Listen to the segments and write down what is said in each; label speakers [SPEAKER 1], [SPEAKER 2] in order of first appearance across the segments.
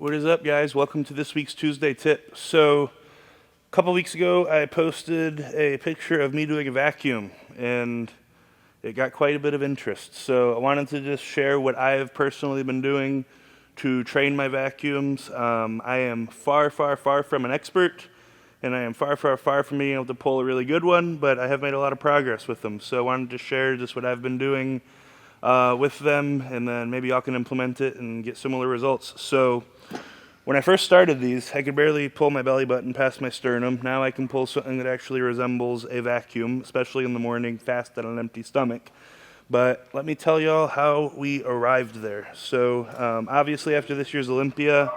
[SPEAKER 1] What is up, guys? Welcome to this week's Tuesday tip. So, a couple weeks ago, I posted a picture of me doing a vacuum, and it got quite a bit of interest. So, I wanted to just share what I have personally been doing to train my vacuums. I am far from an expert, and I am far from being able to pull a really good one, but I have made a lot of progress with them. So, I wanted to share just what I've been doing with them, and then maybe y'all can implement it and get similar results. So when I first started these, I could barely pull my belly button past my sternum. Now I can pull something that actually resembles a vacuum, especially in the morning, fast on an empty stomach. But let me tell y'all how we arrived there. So obviously after this year's Olympia,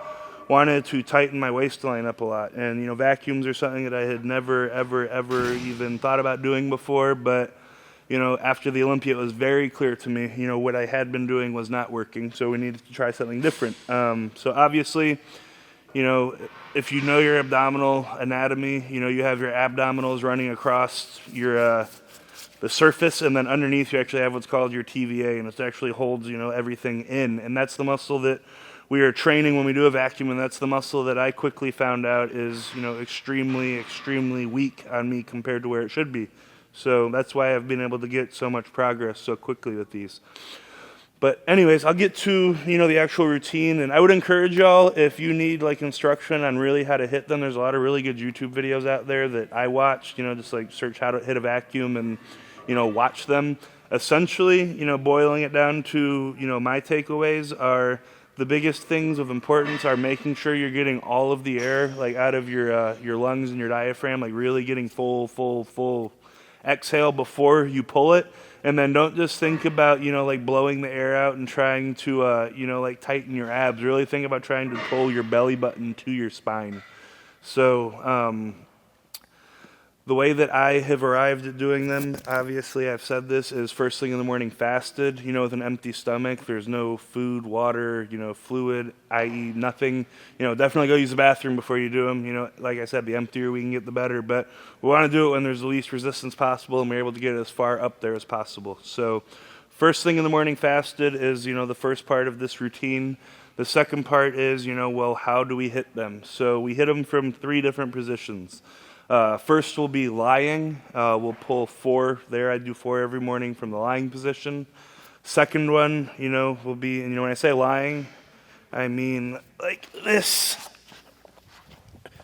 [SPEAKER 1] wanted to tighten my waistline up a lot. And vacuums are something that I had never ever even thought about doing before, but after the Olympia, it was very clear to me, what I had been doing was not working, so we needed to try something different. So obviously, if you know your abdominal anatomy, you have your abdominals running across your the surface, and then underneath you actually have what's called your TVA, and it actually holds, everything in, and that's the muscle that we are training when we do a vacuum, and that's the muscle that I quickly found out is, extremely weak on me compared to where it should be. So that's why I've been able to get so much progress so quickly with these. But anyways, I'll get to, the actual routine. And I would encourage y'all, if you need instruction on really how to hit them, there's a lot of really good YouTube videos out there that I watched, just search how to hit a vacuum and, watch them. Essentially, boiling it down to, my takeaways are the biggest things of importance are making sure you're getting all of the air, out of your lungs and your diaphragm, really getting full exhale before you pull it, and then don't just think about blowing the air out and trying to tighten your abs. Really think about trying to pull your belly button to your spine. So the way that I have arrived at doing them, obviously I've said this, is first thing in the morning fasted, with an empty stomach. There's no food, water, fluid, i.e. nothing. Definitely go use the bathroom before you do them. Like I said, the emptier we can get, the better. But we want to do it when there's the least resistance possible and we're able to get it as far up there as possible. So first thing in the morning fasted is, the first part of this routine. The second part is, how do we hit them? So we hit them from 3 different positions. First will be lying. We'll pull 4 there. I do 4 every morning from the lying position. Second one, will be, and when I say lying, I mean like this.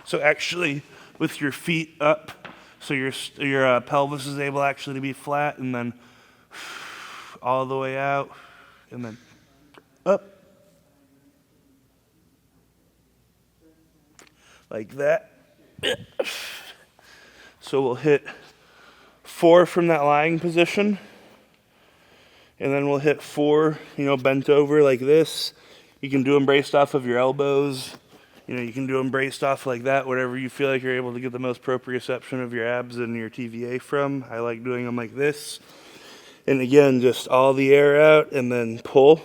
[SPEAKER 1] So actually with your feet up, so your pelvis is able actually to be flat, and then all the way out, and then up. Like that. So we'll hit 4 from that lying position, and then we'll hit 4, bent over like this. You can do them braced off of your elbows. You can do them braced off like that, whatever you feel like you're able to get the most proprioception of your abs and your TVA from. I like doing them like this. And again, just all the air out and then pull.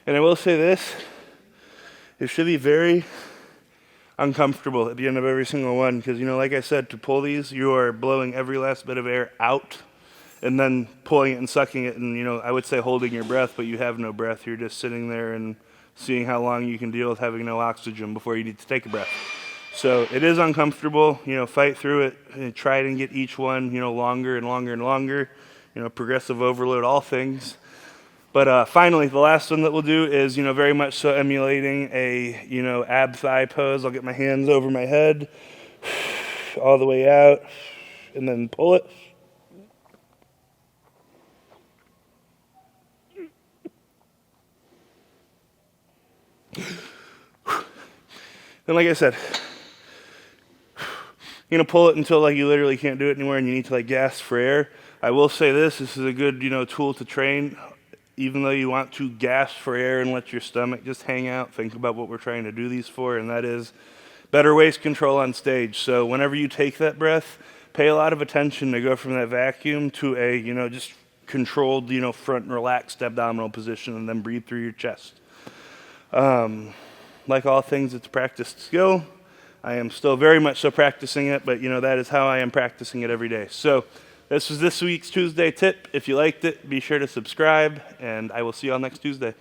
[SPEAKER 1] And I will say this, it should be very uncomfortable at the end of every single one, because, like I said, to pull these, you are blowing every last bit of air out and then pulling it and sucking it, and, I would say holding your breath, but you have no breath. You're just sitting there and seeing how long you can deal with having no oxygen before you need to take a breath. So it is uncomfortable, fight through it, and try and get each one, longer and longer, progressive overload, all things. But finally, the last one that we'll do is, very much so emulating a, ab thigh pose. I'll get my hands over my head, all the way out, and then pull it. And like I said, you're going to pull it until you literally can't do it anymore and you need to gasp for air. I will say this is a good, tool to train. Even though you want to gasp for air and let your stomach just hang out, think about what we're trying to do these for, and that is better waist control on stage. So whenever you take that breath, pay a lot of attention to go from that vacuum to a, just controlled, front and relaxed abdominal position, and then breathe through your chest. Like all things, it's a practiced skill. I am still very much so practicing it, but that is how I am practicing it every day. So this was this week's Tuesday tip. If you liked it, be sure to subscribe, and I will see you all next Tuesday.